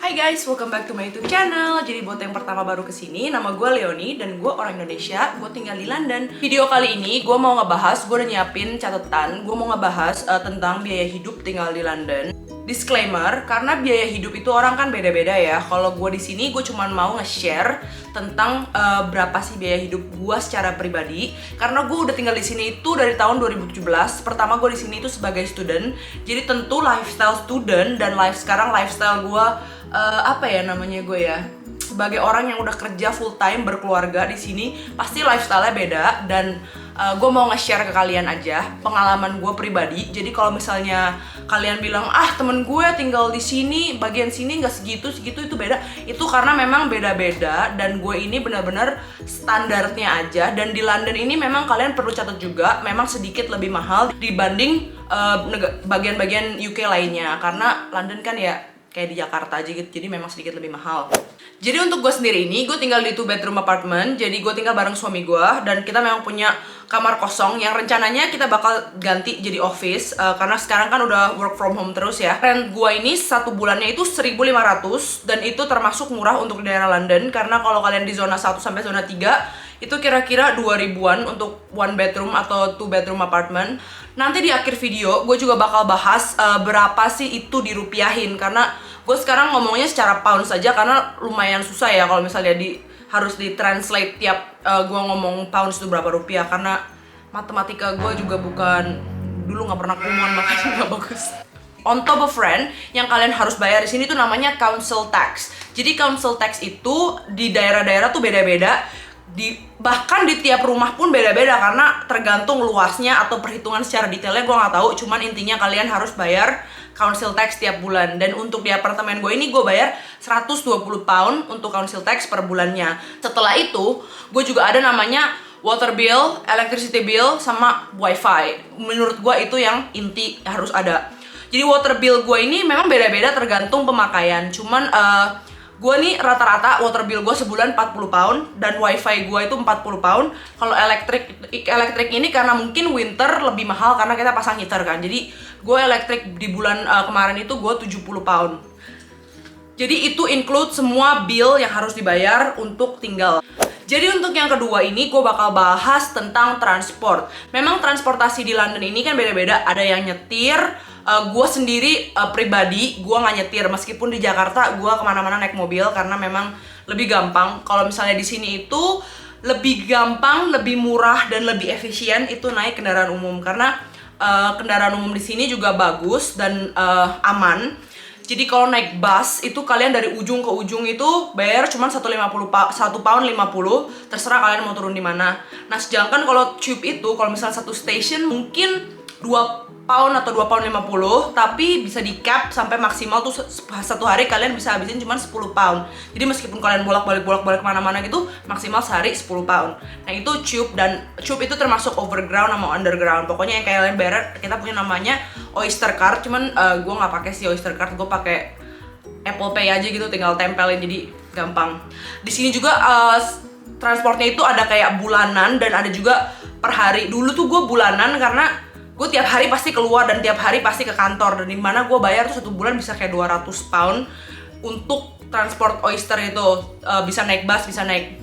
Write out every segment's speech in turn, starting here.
Hai guys, welcome back to my YouTube channel. Jadi buat yang pertama baru kesini, nama gue Leonie dan gue orang Indonesia. Gue tinggal di London. Video kali ini gue mau ngebahas, gue udah nyiapin catatan. Gue mau ngebahas tentang biaya hidup tinggal di London. Disclaimer, karena biaya hidup itu orang kan beda-beda ya. Kalau gue di sini gue cuma mau nge-share tentang berapa sih biaya hidup gue secara pribadi. Karena gue udah tinggal di sini itu dari tahun 2017. Pertama gue di sini itu sebagai student. Jadi tentu lifestyle student dan sekarang lifestyle gue sebagai orang yang udah kerja full time berkeluarga di sini pasti lifestyle-nya beda dan gue mau nge-share ke kalian aja pengalaman gue pribadi. Jadi kalau misalnya kalian bilang temen gue tinggal di sini bagian sini nggak segitu itu beda, itu karena memang beda-beda dan gue ini benar-benar standarnya aja. Dan di London ini memang kalian perlu catat juga memang sedikit lebih mahal dibanding bagian-bagian UK lainnya, karena London kan ya kayak di Jakarta aja gitu, jadi memang sedikit lebih mahal. Jadi untuk gue sendiri ini, gue tinggal di 2 bedroom apartment. Jadi gue tinggal bareng suami gue dan kita memang punya kamar kosong yang rencananya kita bakal ganti jadi office karena sekarang kan udah work from home terus ya. Rent gue ini satu bulannya itu 1.500 dan itu termasuk murah untuk di daerah London, karena kalau kalian di zona 1 sampai zona 3 itu kira-kira 2.000-an untuk 1 bedroom atau 2 bedroom apartment. Nanti di akhir video gue juga bakal bahas berapa sih itu dirupiahin, karena gue sekarang ngomongnya secara pound saja karena lumayan susah ya kalau misalnya harus ditranslate tiap gue ngomong pounds itu berapa rupiah, karena matematika gue juga dulu nggak pernah kumon, makanya nggak bagus. On top of rent, yang kalian harus bayar di sini tuh namanya council tax. Jadi council tax itu di daerah-daerah tuh beda-beda. Bahkan di tiap rumah pun beda-beda karena tergantung luasnya atau perhitungan secara detailnya gue nggak tahu. Cuman intinya kalian harus bayar council tax tiap bulan. Dan untuk di apartemen gue ini gue bayar 120 pound untuk council tax per bulannya. Setelah itu gue juga ada namanya water bill, electricity bill, sama wifi. Menurut gue itu yang inti harus ada. Jadi water bill gue ini memang beda-beda tergantung pemakaian. Cuman gue nih rata-rata water bill gue sebulan 40 pound dan wifi gue itu 40 pound. Kalau elektrik ini karena mungkin winter lebih mahal karena kita pasang heater kan. Jadi gue elektrik di bulan kemarin itu gue 70 pound. Jadi itu include semua bill yang harus dibayar untuk tinggal. Jadi untuk yang kedua ini gue bakal bahas tentang transport. Memang transportasi di London ini kan beda-beda. Ada yang nyetir. Gue sendiri pribadi gue nggak nyetir, meskipun di Jakarta gue kemana-mana naik mobil karena memang lebih gampang. Kalau misalnya di sini itu lebih gampang, lebih murah dan lebih efisien itu naik kendaraan umum, karena kendaraan umum di sini juga bagus dan aman. Jadi kalau naik bus itu kalian dari ujung ke ujung itu bayar cuma 1 pound 50, terserah kalian mau turun di mana. Nah sedangkan kalau tube itu kalau misalnya satu station mungkin 2 pound atau 2 pound 50, tapi bisa di cap sampai maksimal tuh satu hari kalian bisa habisin cuma 10 pound. Jadi meskipun kalian bolak-balik kemana-mana gitu, maksimal sehari 10 pound. Nah itu tube, dan tube itu termasuk overground sama underground. Pokoknya yang kalian bayar, kita punya namanya Oyster card. Cuman gue nggak pakai si Oyster card, gue pakai Apple Pay aja gitu, tinggal tempelin jadi gampang. Di sini juga transportnya itu ada kayak bulanan dan ada juga per hari. Dulu tuh gue bulanan karena gue tiap hari pasti keluar dan tiap hari pasti ke kantor, dan dimana gue bayar tuh satu bulan bisa kayak 200 pound untuk transport Oyster itu. Bisa naik bus, bisa naik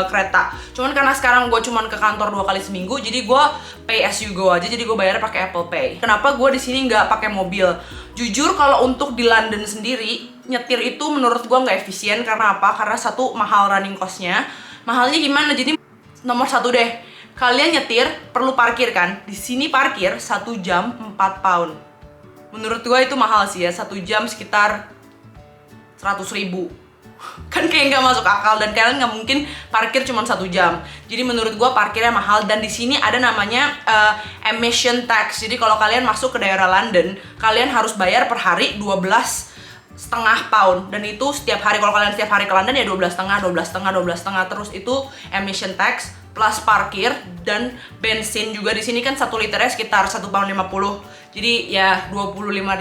kereta. Cuman karena sekarang gue cuman ke kantor 2 kali seminggu, jadi gue pay as you go aja, jadi gue bayar pakai Apple Pay. Kenapa gue di sini nggak pakai mobil? Jujur kalau untuk di London sendiri nyetir itu menurut gue nggak efisien. Karena apa? Karena satu, mahal running cost-nya. Mahalnya gimana? Jadi nomor satu deh, kalian nyetir perlu parkir kan? Di sini parkir 1 jam 4 pound. Menurut gue itu mahal sih ya, 1 jam sekitar 100.000. Kan kayak nggak masuk akal, dan kalian nggak mungkin parkir cuma 1 jam. Jadi menurut gue parkirnya mahal. Dan di sini ada namanya emission tax. Jadi kalau kalian masuk ke daerah London, kalian harus bayar per hari 12,5 pound, dan itu setiap hari. Kalau kalian setiap hari ke London ya 12,5 terus itu emission tax plus parkir dan bensin juga. Di sini kan 1 liternya sekitar 1 pound 50. Jadi ya 25.000.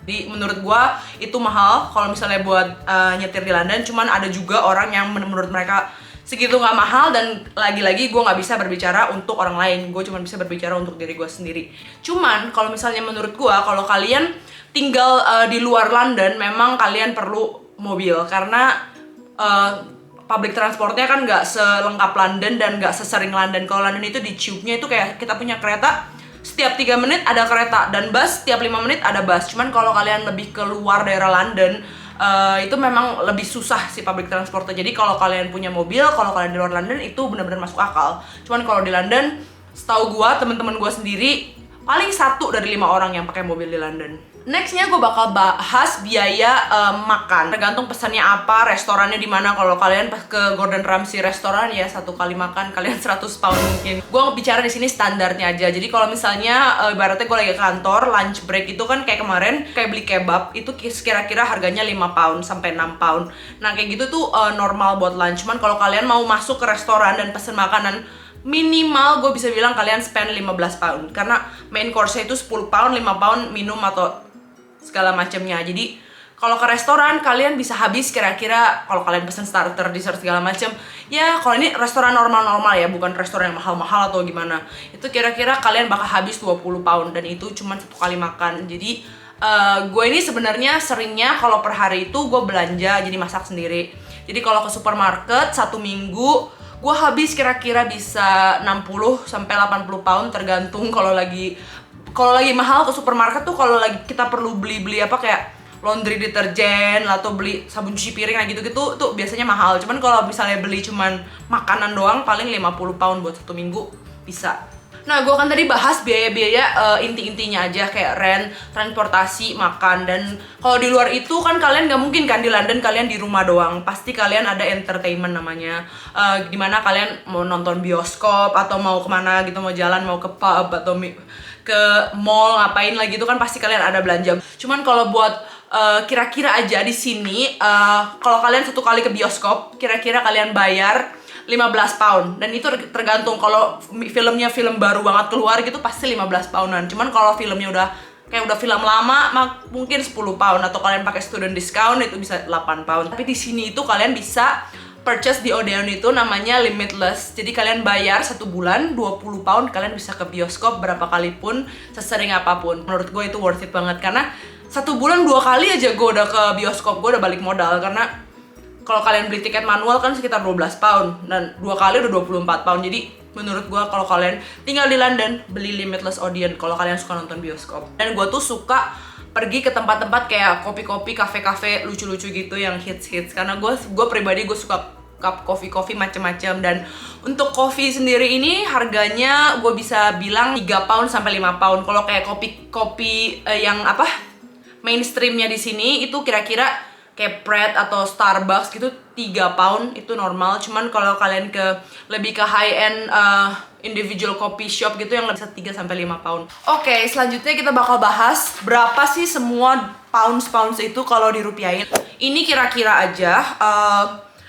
Jadi menurut gua itu mahal kalau misalnya buat nyetir di London. Cuman ada juga orang yang menurut mereka segitu nggak mahal, dan lagi-lagi gue nggak bisa berbicara untuk orang lain, gue cuma bisa berbicara untuk diri gue sendiri. Cuman kalau misalnya menurut gue, kalau kalian tinggal di luar London memang kalian perlu mobil karena public transportnya kan nggak selengkap London dan nggak sesering London. Kalau London itu di tube-nya itu kayak kita punya kereta, setiap 3 menit ada kereta, dan bus setiap 5 menit ada bus. Cuman kalau kalian lebih keluar daerah London, itu memang lebih susah sih public transportnya. Jadi kalau kalian punya mobil, kalau kalian di luar London itu benar-benar masuk akal. Cuman kalau di London, setahu gua, teman-teman gua sendiri paling 1 dari 5 orang yang pakai mobil di London. Nextnya gue bakal bahas biaya makan. Tergantung pesannya apa, restorannya di mana. Kalau kalian pas ke Gordon Ramsay restoran ya 1 kali makan kalian 100 pound mungkin. Gue bicara di sini standarnya aja. Jadi kalau misalnya ibaratnya gue lagi ke kantor, lunch break itu kan kayak kemarin kayak beli kebab itu kira-kira harganya 5 pound sampai 6 pound. Nah kayak gitu tuh normal buat lunch. Cuman kalau kalian mau masuk ke restoran dan pesen makanan, minimal gue bisa bilang kalian spend 15 pound karena main course-nya itu 10 pound, 5 pound minum atau segala macamnya. Jadi kalau ke restoran kalian bisa habis kira-kira, kalau kalian pesen starter, dessert segala macam, ya kalau ini restoran normal-normal ya, bukan restoran yang mahal-mahal atau gimana, itu kira-kira kalian bakal habis 20 pound dan itu cuma 1 kali makan. Jadi gue ini sebenarnya seringnya kalau per hari itu gue belanja jadi masak sendiri. Jadi kalau ke supermarket 1 minggu gue habis kira-kira bisa 60 sampai 80 pound tergantung. Kalau lagi mahal ke supermarket tuh, kalau lagi kita perlu beli apa kayak laundry deterjen atau beli sabun cuci piring kayak gitu-gitu tuh biasanya mahal. Cuman kalau misalnya beli cuman makanan doang paling 50 pound buat 1 minggu bisa. Nah, gue kan tadi bahas biaya-biaya inti-intinya aja kayak rent, transportasi, makan. Dan kalau di luar itu kan kalian gak mungkin kan di London kalian di rumah doang. Pasti kalian ada entertainment namanya, dimana kalian mau nonton bioskop atau mau kemana gitu, mau jalan, mau ke pub atau ke mall ngapain lagi itu kan pasti kalian ada belanja. Cuman kalau buat kira-kira aja di sini, kalau kalian 1 kali ke bioskop kira-kira kalian bayar 15 pound. Dan itu tergantung, kalau filmnya film baru banget keluar gitu pasti 15 poundan. Cuman kalau filmnya udah film lama mungkin 10 pound, atau kalian pakai student discount itu bisa 8 pound. Tapi di sini itu kalian bisa purchase di Odeon itu namanya limitless. Jadi kalian bayar 1 bulan 20 pound, kalian bisa ke bioskop berapa kali pun, sesering apapun. Menurut gue itu worth it banget karena 1 bulan 2 kali aja gue udah ke bioskop, gue udah balik modal. Karena kalau kalian beli tiket manual kan sekitar 12 pound dan 2 kali udah 24 pound. Jadi menurut gue kalau kalian tinggal di London, beli limitless Odeon kalau kalian suka nonton bioskop. Dan gue tuh suka pergi ke tempat-tempat kayak kopi-kopi, kafe-kafe lucu-lucu gitu yang hits-hits. Karena gue pribadi gue suka cup kopi-kopi macam-macam. Dan untuk kopi sendiri ini harganya gue bisa bilang 3 pound sampai 5 pound. Kalau kayak kopi yang mainstreamnya di sini itu kira-kira kayak Pret atau Starbucks gitu 3 pound itu normal. Cuman kalau kalian lebih ke high end individual coffee shop gitu yang bisa 3 sampai 5 pound. Oke, selanjutnya kita bakal bahas berapa sih semua pounds itu kalau dirupiahin. Ini kira-kira aja.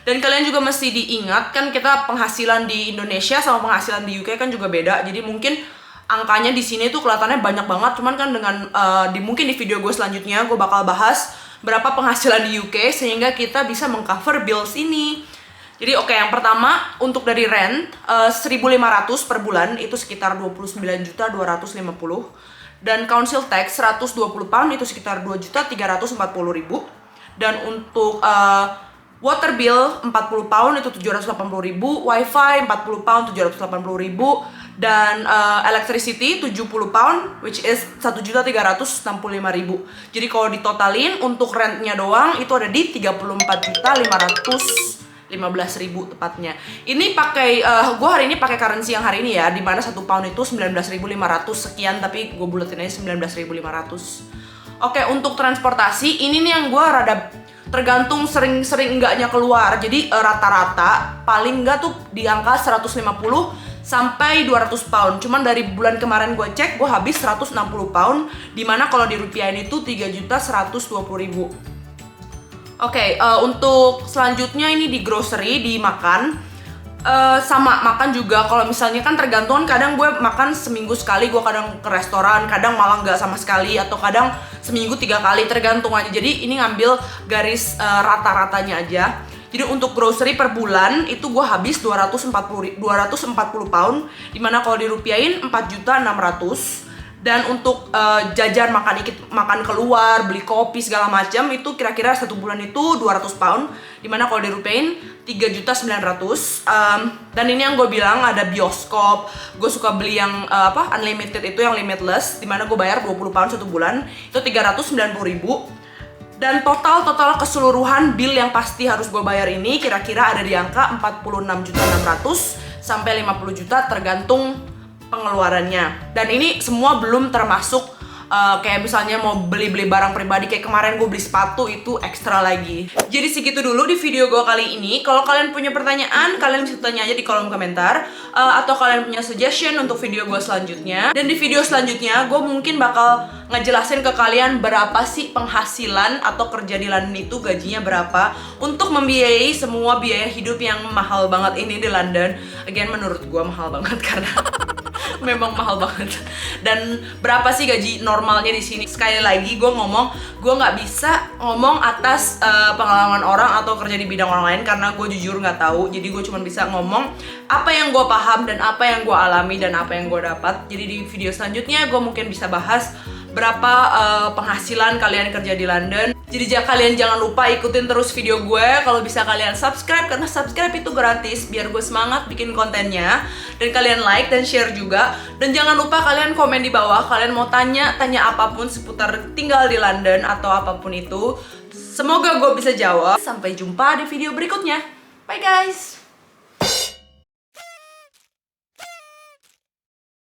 Dan kalian juga mesti diingat kan kita penghasilan di Indonesia sama penghasilan di UK kan juga beda. Jadi mungkin angkanya di sini tuh kelihatannya banyak banget. Cuman kan dengan mungkin di video gue selanjutnya gue bakal bahas berapa penghasilan di UK sehingga kita bisa mengcover bills ini. Jadi yang pertama untuk dari rent 1.500 per bulan itu sekitar 29.250, dan council tax 120 pound itu sekitar 2.340.000, dan untuk water bill 40 pound itu 780.000, wifi 40 pound 780.000, dan electricity 70 pound which is 1.365.000. Jadi kalau ditotalin untuk rentnya doang itu ada di 34.515.000 tepatnya. Ini pakai gue hari ini pakai currency yang hari ini ya, dimana 1 pound itu 19.500 sekian, tapi gue buletin aja 19.500. Oke, untuk transportasi ini nih yang gue rada tergantung sering enggaknya keluar. Jadi rata-rata paling enggak tuh di angka 150 sampai 200 pound. Cuman dari bulan kemarin gue cek, gue habis 160 pound, dimana kalau dirupiahin itu 3.120.000. Oke, untuk selanjutnya ini di grocery, di makan. Sama makan juga, kalau misalnya kan tergantung, kadang gue makan seminggu sekali, gue kadang ke restoran, kadang malah nggak sama sekali, atau kadang seminggu 3 kali, tergantung aja. Jadi ini ngambil garis rata-ratanya aja. Jadi untuk grocery per bulan itu gue habis 240 pound, dimana kalau dirupiahin 4.600.000. Dan untuk jajan, makan keluar, beli kopi segala macam itu kira-kira 1 bulan itu 200 pound. Dimana kalau dirupiahin 3.900.000. Dan ini yang gue bilang ada bioskop. Gue suka beli yang unlimited itu, yang limitless, dimana gue bayar 20 pound 1 bulan itu 390.000. Dan total keseluruhan bill yang pasti harus gue bayar ini kira-kira ada di angka 46.600.000 sampai 50 juta tergantung pengeluarannya. Dan ini semua belum termasuk kayak misalnya mau beli barang pribadi. Kayak kemarin gue beli sepatu, itu ekstra lagi. Jadi segitu dulu di video gue kali ini. Kalau kalian punya pertanyaan, kalian bisa tanya aja di kolom komentar, atau kalian punya suggestion untuk video gue selanjutnya. Dan di video selanjutnya gue mungkin bakal ngejelasin ke kalian berapa sih penghasilan atau kerja di London itu, gajinya berapa untuk membiayai semua biaya hidup yang mahal banget ini di London. Again, menurut gue mahal banget karena memang mahal banget. Dan berapa sih gaji normalnya di sini? Sekali lagi gue nggak bisa ngomong atas pengalaman orang atau kerja di bidang orang lain karena gue jujur nggak tahu. Jadi gue cuma bisa ngomong apa yang gue paham dan apa yang gue alami dan apa yang gue dapat. Jadi di video selanjutnya gue mungkin bisa bahas berapa penghasilan kalian kerja di London. Jadi kalian jangan lupa ikutin terus video gue. Kalau bisa kalian subscribe, karena subscribe itu gratis biar gue semangat bikin kontennya. Dan kalian like dan share juga. Dan jangan lupa kalian komen di bawah, kalian mau tanya apapun seputar tinggal di London atau apapun itu. Semoga gue bisa jawab. Sampai jumpa di video berikutnya. Bye guys.